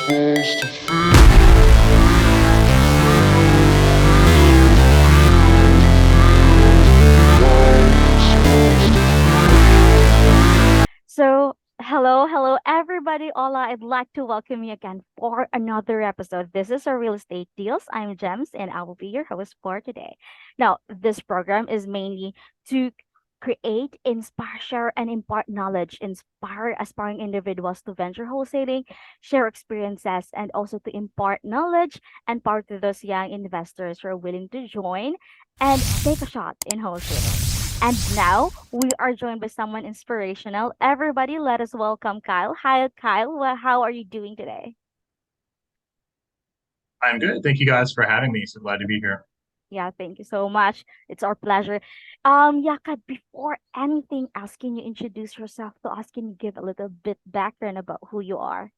So, hello, everybody. Hola, I'd like to welcome you again for another episode. This is our Real Estate Deals. I'm Gems, and I will be your host for today. Now, this program is mainly to create, inspire, share, and impart knowledge, inspire aspiring individuals to venture wholesaling, share experiences, and also to impart knowledge and power to those young investors who are willing to join and take a shot in wholesaling. And now we are joined by someone inspirational. Everybody, let us welcome Kyle. Hi, Kyle. How are you doing today? I'm good. Thank you guys for having me. So glad to be here. Yeah, thank you so much. It's our pleasure. Yaka, before anything else, can you introduce yourself to us? Can you give a little bit background about who you are?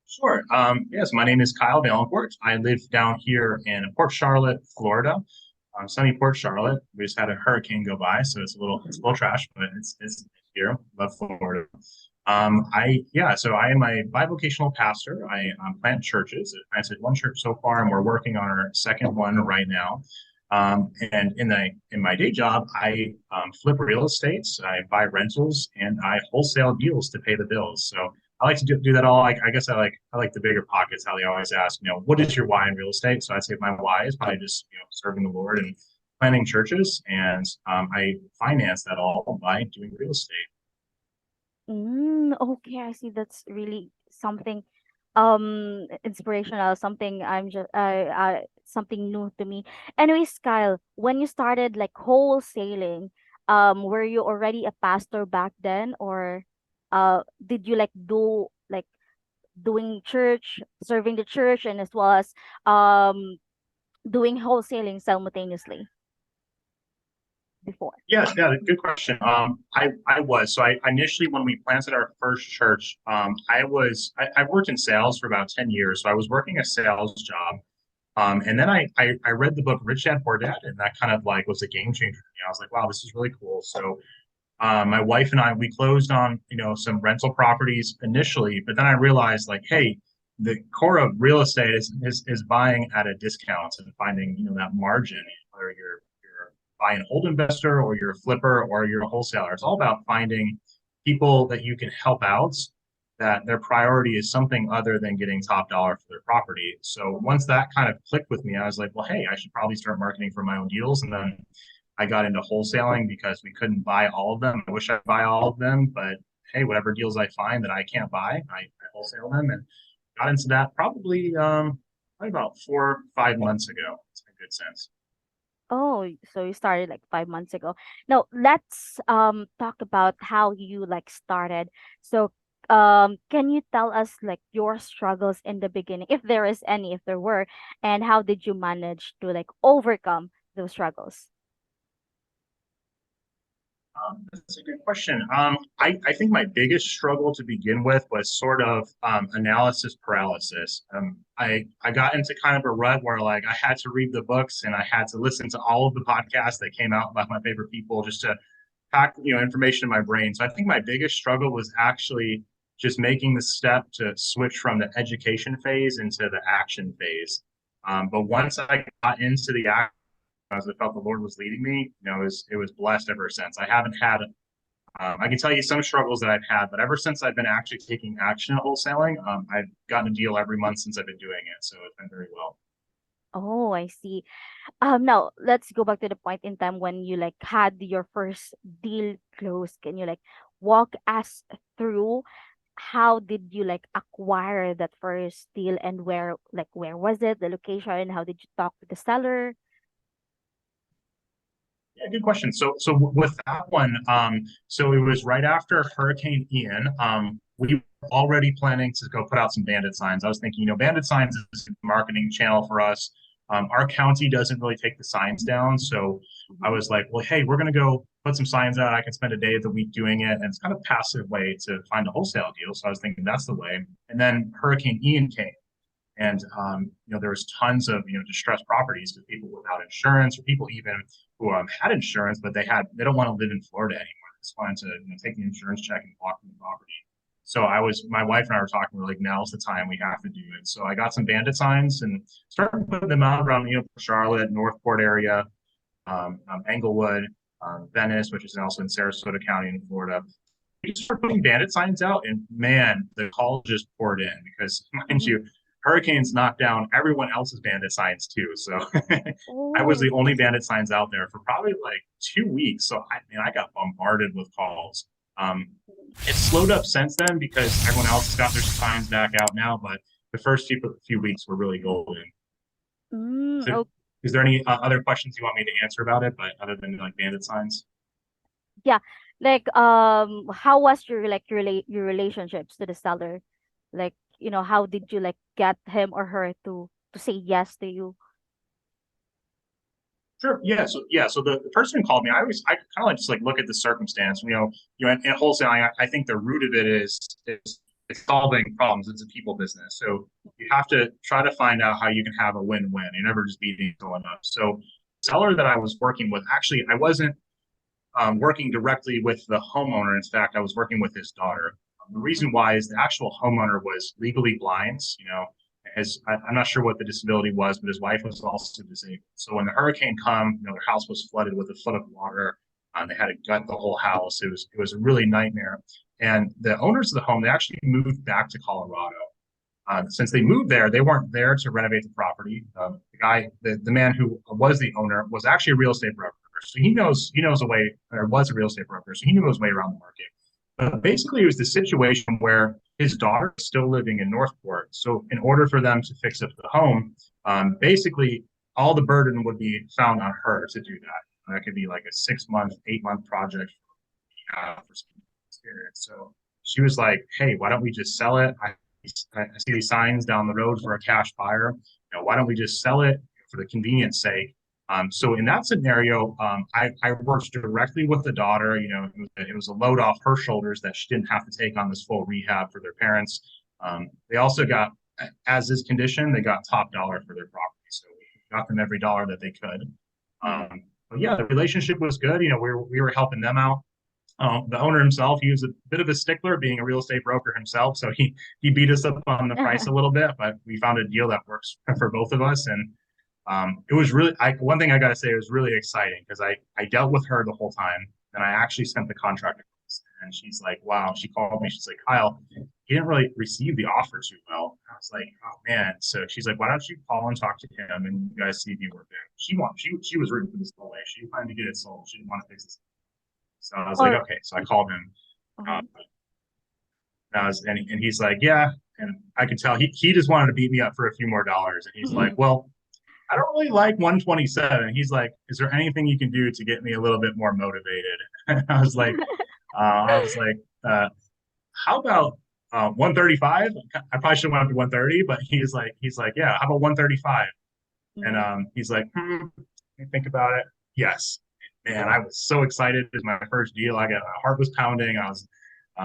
Sure. Yes, my name is Kyle Vaillancourt. I live down here in Port Charlotte, Florida. Sunny Port Charlotte. We just had a hurricane go by, so it's a little trash, but it's here. Love Florida. So I am a bivocational pastor. I plant churches. I planted one church so far, and we're working on our second one right now. And in my day job, I flip real estate. I buy rentals and I wholesale deals to pay the bills. So I like to do that all. I guess I like the bigger pockets. How they always ask, what is your why in real estate? So I'd say my why is probably just serving the Lord and planting churches, and I finance that all by doing real estate. Okay, I see. That's really something inspirational, something I'm just something new to me. Anyways, Kyle, when you started like wholesaling, were you already a pastor back then, or did you like do like doing church, serving the church, and as well as um doing wholesaling simultaneously before? Yeah, good question. I was so I initially when we planted our first church, I've worked in sales for about 10 years, so I was working a sales job. And then I read the book Rich Dad Poor Dad, and that kind of like was a game changer for me. I was like, wow, this is really cool. So my wife and I we closed on some rental properties initially, but then I realized like, hey, the core of real estate is buying at a discount and finding that margin, whether you're buy and hold investor or you're a flipper or you're a wholesaler. It's all about finding people that you can help out, that their priority is something other than getting top dollar for their property. So once that kind of clicked with me, I was like, well, hey, I should probably start marketing for my own deals. And then I got into wholesaling because we couldn't buy all of them. I wish I'd buy all of them, but hey, whatever deals I find that I can't buy, I wholesale them, and got into that probably about 4 or 5 months ago. It's been good sense. Oh, so you started like 5 months ago. Now let's talk about how you like started. So can you tell us like your struggles in the beginning, if there is any, if there were, and how did you manage to like overcome those struggles? That's a good question. I think my biggest struggle to begin with was sort of analysis paralysis. I got into kind of a rut where like I had to read the books and I had to listen to all of the podcasts that came out by my favorite people just to pack information in my brain. So I think my biggest struggle was actually just making the step to switch from the education phase into the action phase. But once I got into the action, as I felt the Lord was leading me, it was blessed ever since. I haven't had I can tell you some struggles that I've had, but ever since I've been actually taking action in wholesaling, I've gotten a deal every month since I've been doing it. So it's been very well. Oh, I see. Now let's go back to the point in time when you like had your first deal closed. Can you like walk us through how did you like acquire that first deal, and where was it, the location? How did you talk to the seller? Yeah, good question. So with that one, so it was right after Hurricane Ian. We were already planning to go put out some bandit signs. I was thinking, bandit signs is a marketing channel for us. Our county doesn't really take the signs down, so I Mhm. was like, well, hey, we're gonna go put some signs out. I can spend a day of the week doing it, and it's kind of a passive way to find a wholesale deal. So I was thinking that's the way. And then Hurricane Ian came. And there was tons of distressed properties for people without insurance, or people even who had insurance, but they don't want to live in Florida anymore. They just wanted to take the insurance check and walk from the property. So my wife and I were talking, we're like, now's the time we have to do it. So I got some bandit signs and started putting them out around, Charlotte, Northport area, Englewood, Venice, which is also in Sarasota County in Florida. We started putting bandit signs out, and man, the calls just poured in because, mind Mhm. you, hurricanes knocked down everyone else's bandit signs too. So I was Oh, the only bandit signs out there for probably like 2 weeks. So I got bombarded with calls. Um, it's slowed up since then because everyone else has got their signs back out now. But the first few weeks were really golden. So, oh, is there any other questions you want me to answer about it? But other than like bandit signs? yeah. Like, how was your like your relationships to the seller? Like, how did you like get him or her to say yes to you? Sure. Yeah. So the person who called me, I kind of like just like look at the circumstance. In wholesaling, I think the root of it is it's solving problems. It's a people business. So you have to try to find out how you can have a win-win. You're never just beating someone up. So the seller that I was working with, actually, I wasn't working directly with the homeowner. In fact, I was working with his daughter. The reason Mhm. why is the actual homeowner was legally blind. I'm not sure what the disability was, but his wife was also disabled. So when the hurricane come, their house was flooded with a foot of water. They had to gut the whole house. It was a really nightmare. And the owners of the home, they actually moved back to Colorado. Since they moved there, they weren't there to renovate the property. The man who was the owner, was actually a real estate broker, so he knows a way, or was a real estate broker, so he knew his way around the market. But basically, it was the situation where his daughter is still living in Northport. So in order for them to fix up the home, basically all the burden would be found on her to do that. That could be like a 6 month, 8 month project for some experience. So she was like, "Hey, why don't we just sell it? I see these signs down the road for a cash buyer. Why don't we just sell it for the convenience sake?" So in that scenario, I worked directly with the daughter. It was a load off her shoulders that she didn't have to take on this full rehab for their parents. They also got, as is condition, they got top dollar for their property. So we got them every dollar that they could. Mhm. But yeah, the relationship was good. We were helping them out. The owner himself, he was a bit of a stickler, being a real estate broker himself. So he beat us up on the price a little bit, but we found a deal that works for both of us. And it was really, one thing I got to say, it was really exciting because I dealt with her the whole time, and I actually sent the contract. And she's like, wow. She called me. She's like, Kyle, he didn't really receive the offer too well. I was like, oh man. So she's like, why don't you call and talk to him and you guys see if you work there. She was rooting for this whole way. She wanted to get it sold. She didn't want to fix this. So I was like, Or okay. So I called him. Uh, mhm. and he's like, yeah. And I could tell he just wanted to beat me up for a few more dollars. And he's like, well, I don't really like 127. He's like, is there anything you can do to get me a little bit more motivated? I was like, how about 135? I probably should have went up to 130, but he's like, yeah, how about 135? And Mhm. he's like, think about it. Yes, man, I was so excited. It was my first deal. My heart was pounding. I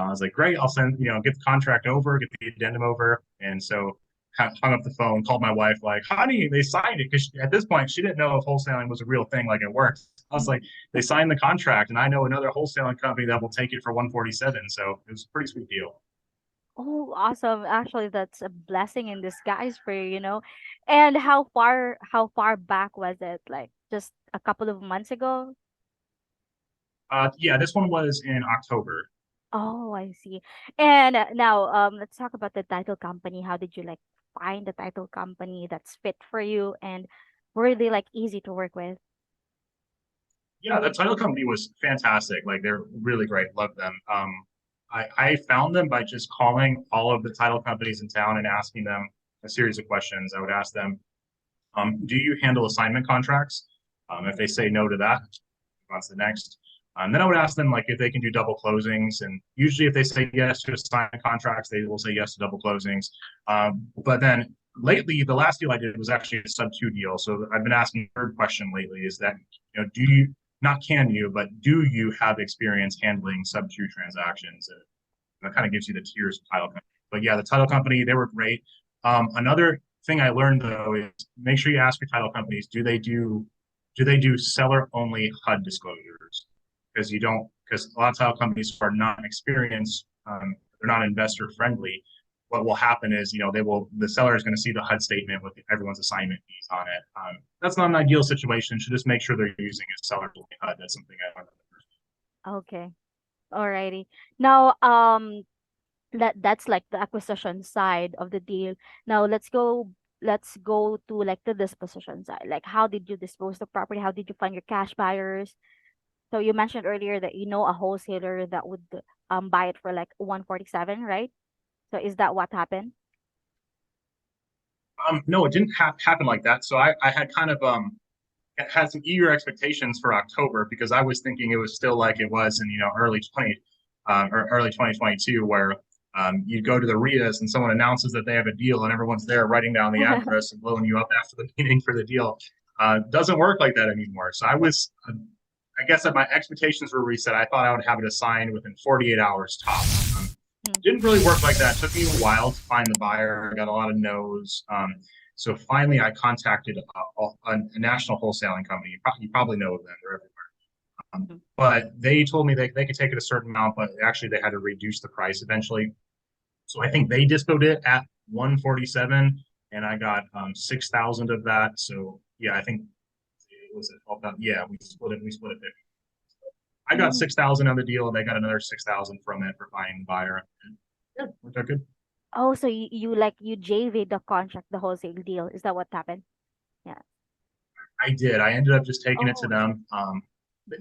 was like, great. I'll send, get the contract over, get the addendum over. And so hung up the phone, called my wife, like, honey, they signed it. Because at this point, she didn't know if wholesaling was a real thing, like it works. I was like, Mhm. they signed the contract, and I know another wholesaling company that will take it for 147. So it was a pretty sweet deal. Oh, awesome. Actually, that's a blessing in disguise for you. And how far back was it? Like just a couple of months ago? Yeah, this one was in October. Oh, I see. And now, let's talk about the title company. How did you like find the title company that's fit for you and really like easy to work with? Yeah, the title company was fantastic. Like they're really great. Love them. I found them by just calling all of the title companies in town and asking them a series of questions. I would ask them, do you handle assignment contracts? If they say no to that, on to the next. Then I would ask them like if they can do double closings, and usually if they say yes to assignment contracts, they will say yes to double closings. But then lately, the last deal I did was actually a sub two deal. So I've been asking the third question lately is that do you, not can you, but do you have experience handling sub two transactions? And that kind of gives you the tiers of title company. But yeah, the title company, they were great. Another thing I learned though is make sure you ask your title companies, do they do seller only HUD disclosures? Because a lot of title companies are not experienced. they're not investor friendly, what will happen is, the seller is going to see the HUD statement with everyone's assignment fees on it. That's not an ideal situation. Should just make sure they're using a seller HUD. That's something I learned. Okay. Alrighty. Now, that's like the acquisition side of the deal. Now let's go to like the disposition side. Like how did you dispose the property? How did you find your cash buyers? So you mentioned earlier that you know a wholesaler that would buy it for like 147, right? So is that what happened? No, it didn't happen like that. So I had kind of had some eager expectations for October because I was thinking it was still like it was in early 2022, where you go to the RIAs and someone announces that they have a deal and everyone's there writing down the address and blowing you up after the meeting for the deal. Doesn't work like that anymore. So I guess that my expectations were reset. I thought I would have it assigned within 48 hours tops. Mm. Didn't really work like that. It took me a while to find the buyer. I got a lot of no's. So finally, I contacted a national wholesaling company. You probably know them; they're everywhere. Mhm. But they told me they could take it a certain amount, but actually they had to reduce the price eventually. So I think they dispoed it at 147, and I got 6,000 of that. So yeah, I think it was it 12,000. Yeah, we split it. We split it 50. I got Mm. 6,000 on the deal. They got another 6,000 from it for finding the buyer. Yeah, worked out good. Oh, so you JV the contract, the wholesale deal. Is that what happened? Yeah. I did. I ended up just taking it to Oh. them. Mhm.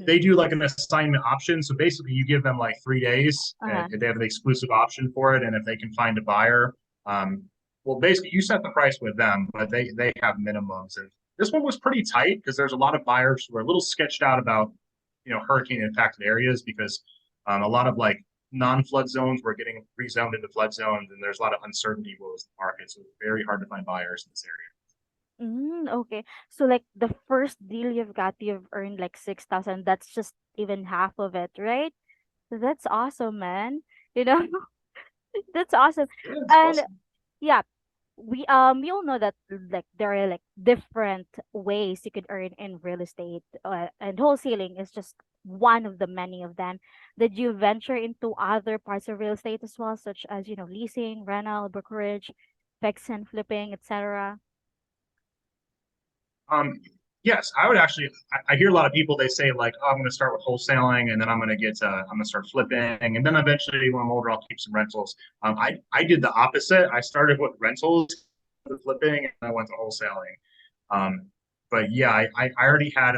They do like an assignment option. So basically, you give them like 3 days, and Uh-huh. they have the exclusive option for it. And if they can find a buyer, well, basically, you set the price with them, but they have minimums. And this one was pretty tight because there's a lot of buyers who are a little sketched out about hurricane impacted areas because a lot of like non-flood zones were getting rezoned into flood zones, and there's a lot of uncertainty what was the market. So it's very hard to find buyers in this area. Okay. So like the first deal you've got, you've earned like 6,000. That's just even half of it, right? So that's awesome, man. You know, that's awesome. Yeah, it's And awesome. yeah, we all know that like there are like different ways you could earn in real estate, and wholesaling is just one of the many of them. Did you venture into other parts of real estate as well, such as leasing, rental, brokerage, fix and flipping, etc.? Um, yes, I would actually. I hear a lot of people they say like, oh, I'm going to start with wholesaling, and then I'm going to start flipping, and then eventually when I'm older, I'll keep some rentals. I did the opposite. I started with rentals, flipping, and I went to wholesaling. Um, but yeah, I already had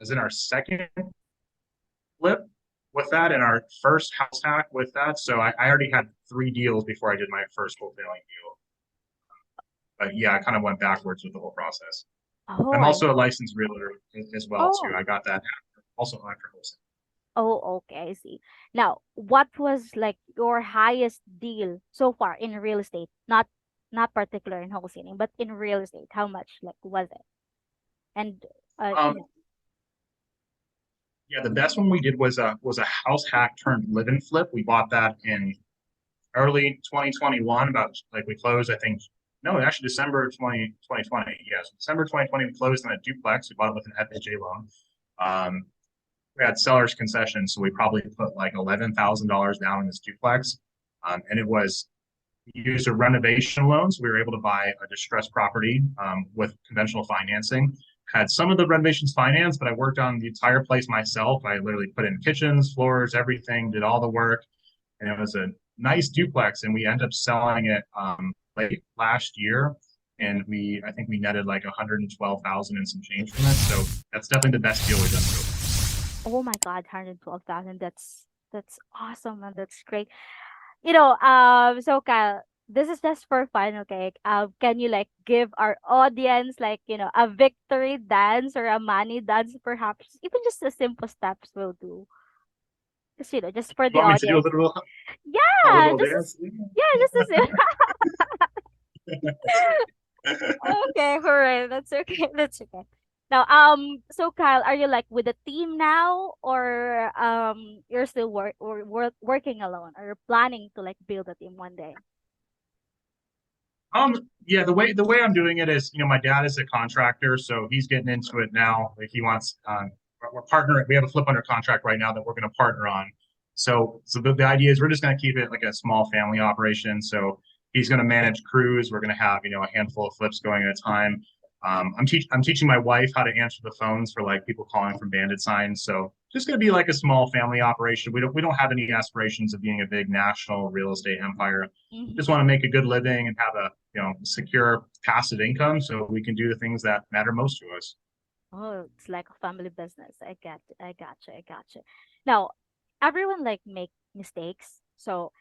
as in our second flip with that, and our first house hack with that. So I already had 3 deals before I did my first wholesaling deal. But yeah, I kind of went backwards with the whole process. Oh, I'm I also a licensed realtor as well too. oh I got that also after wholesale. oh okay, I see. Now, what was like your highest deal so far in real estate? Not particular in wholesaling, but in real estate. How much like was it? And Um, yeah. yeah, the best one we did was a house hack turned live-in flip. We bought that in early 2021. About like we closed, I think. No, actually December 2020. Yes, December 2020. We closed on a duplex. We bought it with an FHA loan. Um, we had seller's concessions, so we probably put like $11,000 down in this duplex, and it was used a renovation loan. So we were able to buy a distressed property with conventional financing. Had some of the renovations financed, but I worked on the entire place myself. I literally put in kitchens, floors, everything, did all the work, and it was a nice duplex. And we ended up selling it late last year, and I think we netted like 112,000 and some change from it. So that's definitely the best deal we've done so far. Oh my God, 112,000. That's awesome, and that's great. So Kyle, this is just for fun, okay? Can you like give our audience like, a victory dance or a money dance perhaps? Even just the simple steps will do. Just, just for You the want me to do audience. a Yeah, little dance? just a okay, all right. That's okay. That's okay. Now, so Kyle, are you like with a team now, or you're still working alone, or you're planning to like build a team one day? Yeah, the way I'm doing it is, my dad is a contractor, so he's getting into it now. Like he wants, we're partnering. We have a flip under contract right now that we're going to partner on. So the idea is we're just going to keep it like a small family operation. So he's going to manage crews. We're going to have, a handful of flips going at a time. I'm teaching my wife how to answer the phones for like people calling from bandit signs. So just going to be like a small family operation. We don't have any aspirations of being a big national real estate empire. Just want to make a good living and have a secure passive income so we can do the things that matter most to us. Oh, it's like a family business. I gotcha, I gotcha. Now, everyone like make mistakes. So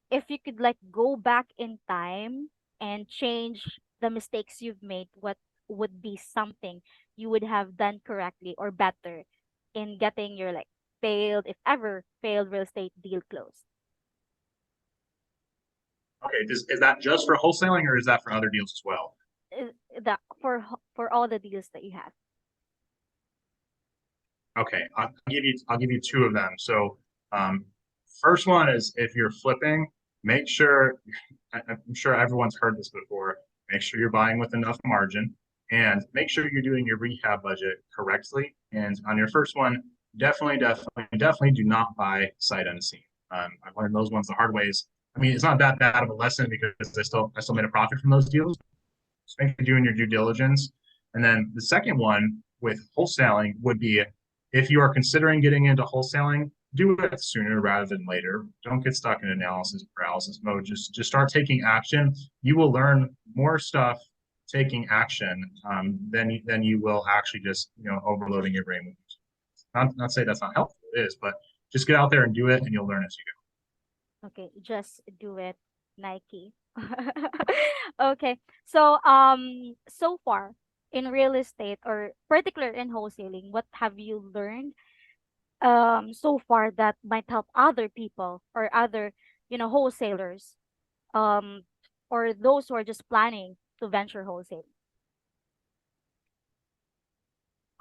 if you could like go back in time and change the mistakes you've made, what would be something you would have done correctly or better in getting your like failed, if ever failed real estate deal closed? Okay, is that just for wholesaling or is that for other deals as well? That for all the deals that you have. Okay, I'll give you two of them. So, first one is if you're flipping, make sure I'm sure everyone's heard this before. Make sure you're buying with enough margin, and make sure you're doing your rehab budget correctly. And on your first one, definitely do not buy sight unseen. I've learned those ones the hard ways. I mean, it's not that bad of a lesson because I still made a profit from those deals. Just make sure you're doing your due diligence. And then the second one with wholesaling would be if you are considering getting into wholesaling, do it sooner rather than later. Don't get stuck in analysis paralysis mode. Just start taking action. You will learn more stuff taking action than you will actually just overloading your brain. Not say that's not helpful. It is, but just get out there and do it, and you'll learn as you Okay, just do it, Nike. Okay. So so far in real estate or particular in wholesaling, what have you learned so far that might help other people or other, wholesalers um or those who are just planning to venture wholesaling?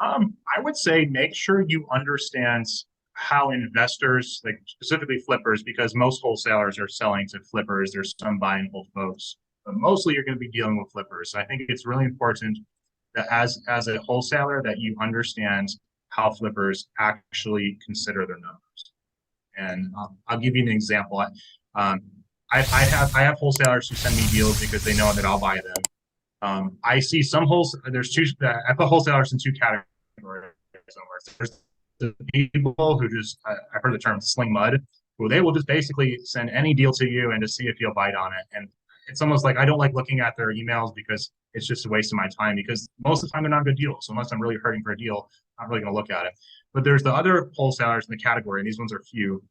I would say make sure you understand how investors, like specifically flippers, because most wholesalers are selling to flippers. There's some buy and hold folks, but mostly you're going to be dealing with flippers. So I think it's really important that as a wholesaler that you understand how flippers actually consider their numbers. And I'll give you an example. Um, I have wholesalers who send me deals because they know that I'll buy them. I see some there's two. I put wholesalers in two categories. There's the people who just I've heard the term sling mud, who they will just basically send any deal to you and to see if you'll bite on it. And it's almost like I don't like looking at their emails because it's just a waste of my time because most of the time they're not good deals. So unless I'm really hurting for a deal, I'm not really going to look at it. But there's the other wholesalers in the category, and these ones are few,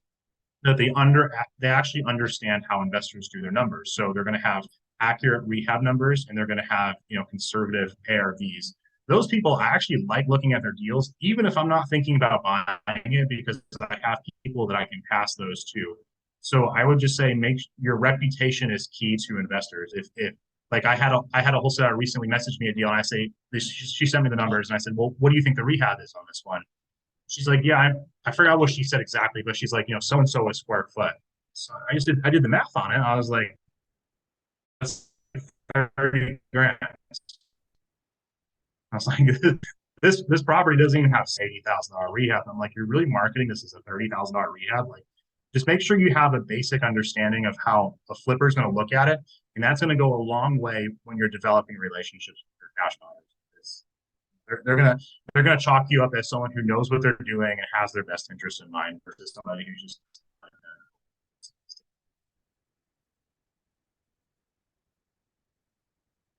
that they actually understand how investors do their numbers. So they're going to have accurate rehab numbers and they're going to have conservative ARVs. Those people I actually like looking at their deals, even if I'm not thinking about buying it, because I have people that I can pass those to. So I would just say make your reputation is key to investors. If like I had a wholesaler recently message me a deal and I say she sent me the numbers and I said, well, what do you think the rehab is on this one? She's like, yeah, I forgot what she said exactly, but she's like, so and so a square foot. So I did the math on it. I was like, that's 30 grand. I was like, this property doesn't even have $80,000 rehab. I'm like, you're really marketing this as a $30,000 rehab? Like, just make sure you have a basic understanding of how a flipper is going to look at it, and that's going to go a long way when you're developing relationships with your cash buyers. They're gonna chalk you up as someone who knows what they're doing and has their best interest in mind versus somebody who's just.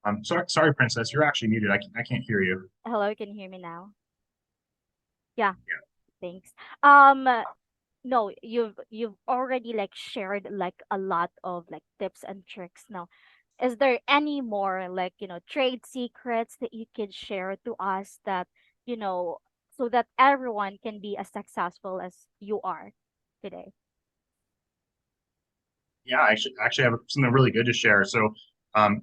I'm sorry, Princess. You're actually muted. I can't hear you. Hello, can you hear me now? Yeah, Yeah. thanks. No, you've already like shared like a lot of like tips and tricks. Now, is there any more like, trade secrets that you could share to us that, you know, so that everyone can be as successful as you are today? Yeah, I actually have something really good to share. So,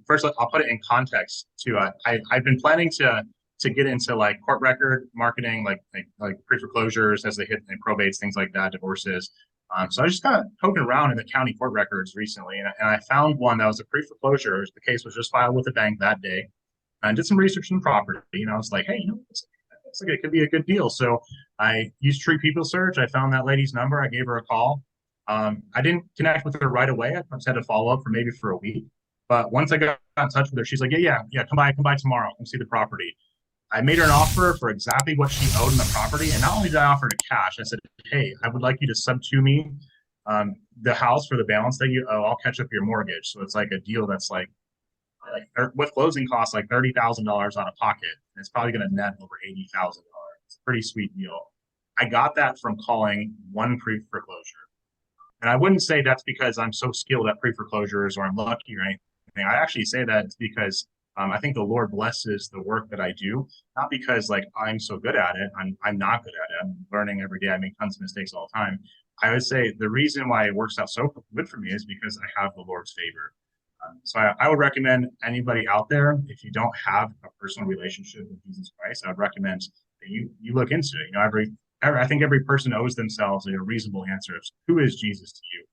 first, I'll put it in context too. I've been planning to get into like court record marketing, like pre foreclosures as they hit and probates, things like that, divorces. So I was just kind of poking around in the county court records recently, and I found one that was a pre foreclosure. The case was just filed with the bank that day. I did some research on the property, and I was like, hey, it's like it could be a good deal. So I used Tree People Search. I found that lady's number. I gave her a call. I didn't connect with her right away. I just had to follow up for maybe a week. But once I got in touch with her, she's like, yeah, come by tomorrow, come see the property. I made her an offer for exactly what she owed in the property, and not only did I offer to cash, I said, hey, I would like you to sub to me the house for the balance that you owe. I'll catch up your mortgage. So it's like a deal that's like with closing costs like $30,000 out of pocket. And it's probably going to net over $80,000. It's a pretty sweet deal. I got that from calling one pre foreclosure. And I wouldn't say that's because I'm so skilled at pre foreclosures or I'm lucky or anything. I actually say that it's because I think the Lord blesses the work that I do, not because like I'm so good at it. I'm not good at it. I'm learning every day. I make tons of mistakes all the time. I would say the reason why it works out so good for me is because I have the Lord's favor. So I would recommend anybody out there, if you don't have a personal relationship with Jesus Christ, I would recommend that you look into it. I think every person owes themselves a reasonable answer of who is Jesus to you.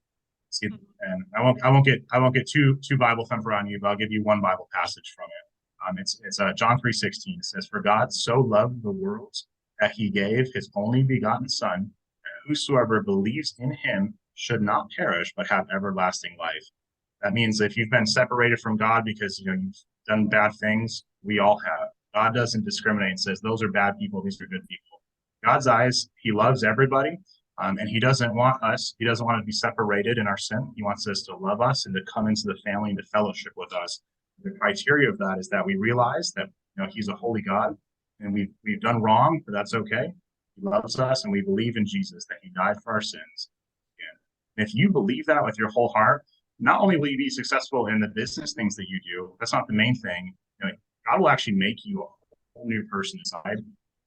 See, and I won't get too Bible thumper on you, but I'll give you one Bible passage from it. It's John 3:16. It says, "For God so loved the world that He gave His only begotten Son, that whosoever believes in Him should not perish but have everlasting life." That means if you've been separated from God because you've done bad things, we all have. God doesn't discriminate and says those are bad people, these are good people. God's eyes, He loves everybody, and He doesn't want us. He doesn't want to be separated in our sin. He wants us to love us and to come into the family and to fellowship with us. The criteria of that is that we realize that He's a holy God, and we've done wrong, but that's okay. He loves us, and we believe in Jesus that He died for our sins. And if you believe that with your whole heart, not only will you be successful in the business things that you do, that's not the main thing. God will actually make you a whole new person inside.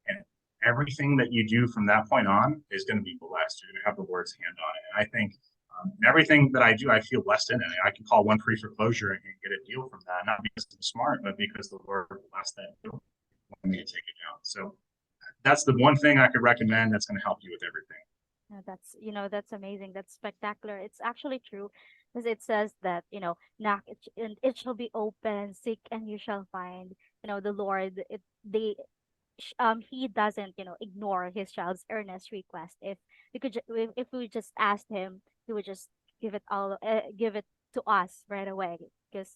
And everything that you do from that point on is going to be blessed. You're going to have the Lord's hand on it. And I think everything that I do, I feel blessed in it. I can call one pre foreclosure and get a deal from that, not because I'm smart, but because the Lord blessed that deal for me to take it down. So that's the one thing I could recommend that's going to help you with everything. Yeah, that's amazing. That's spectacular. It's actually true because it says that, knock and it shall be open, seek and you shall find. The Lord, he doesn't, ignore his child's earnest request. If if we just asked him, he would just give it to us right away because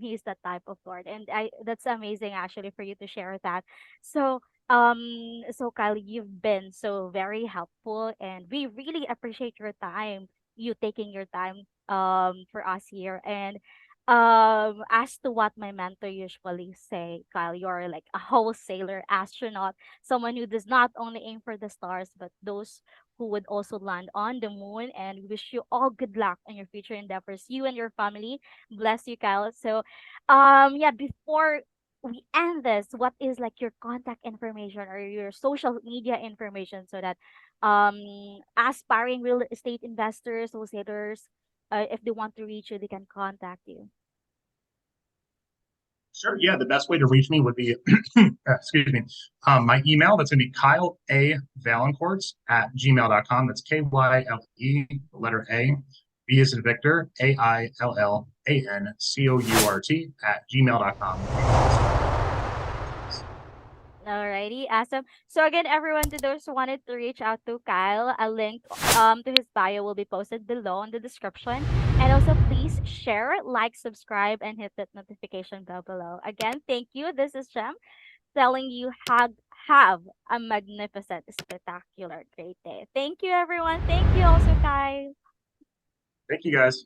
he's that type of Lord. And I that's amazing actually for you to share that. So so Kyle, you've been so very helpful and we really appreciate your time, you taking your time for us here. And as to what my mentor usually say, Kyle, you're like a wholesaler astronaut, someone who does not only aim for the stars but those who would also land on the moon. And we wish you all good luck in your future endeavors, you and your family. Bless you, Kyle. So yeah, before we end this, what is like your contact information or your social media information so that um aspiring real estate investors, wholesalers, if they want to reach you, they can contact you? Sure. Yeah. The best way to reach me would be, excuse me, my email. That's going to be Kyle A. Vaillancourt at gmail.com. That's KYLE, the letter A, V is in Victor, AILLANCOURT at gmail.com. Alrighty, awesome. So again, everyone, to those who wanted to reach out to Kyle, a link to his bio will be posted below in the description. And also please share, like, subscribe, and hit that notification bell below. Again, thank you. This is Jem telling you have a magnificent, spectacular, great day. Thank you, everyone. Thank you also, Kyle. Thank you guys.